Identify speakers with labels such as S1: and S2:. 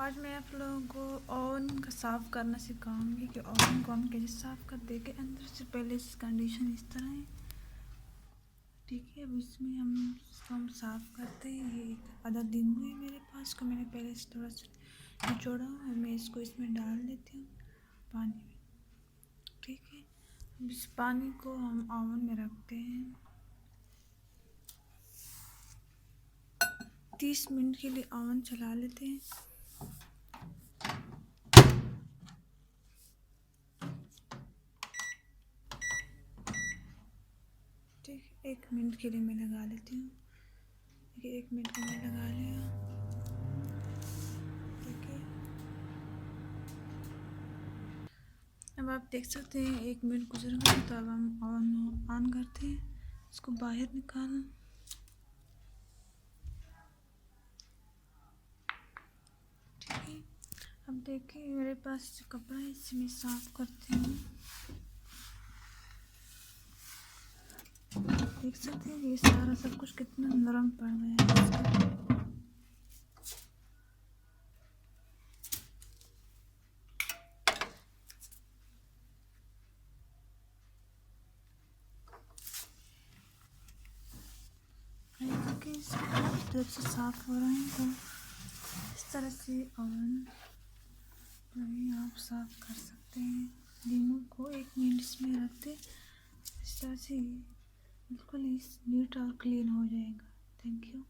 S1: आज मैं आप लोगों को ओवन का साफ़ करना सिखाऊंगी कि ओवन को हम कैसे साफ़ कर देंगे। अंदर से पहले इस कंडीशन इस तरह है, ठीक है। अब इसमें हम साफ़ करते हैं। ये एक आधा नींबू है मेरे पास, को मैंने पहले से थोड़ा सा निचोड़ा हुआ है। मैं इसको इसमें डाल देती हूँ पानी में, ठीक है। अब इस पानी को हम ओवन में रखते हैं 30 मिनट के लिए। ओवन चला लेते हैं। ठीक है, 1 मिनट के लिए मैं लगा लेती हूँ। ठीक है, 1 मिनट का मैं लगा लिया, ठीक है। अब आप देख सकते हैं 1 मिनट गुजर गया, तो अब हम ओवन ऑन करते हैं, इसको बाहर निकालना। ठीक है, अब देखिए मेरे पास जो कपड़ा है इसे मैं साफ करती हूँ। देख सकते हैं ये सारा सब कुछ कितना नरम पड़ गया है। इस तरफ से साफ हो रहा है, तो इस तरह से ओवन आप साफ कर सकते हैं। नींबू को 1 मिनट इसमें रख दें, इस तरह से बिल्कुल नीट और क्लीन हो जाएगा। Thank you.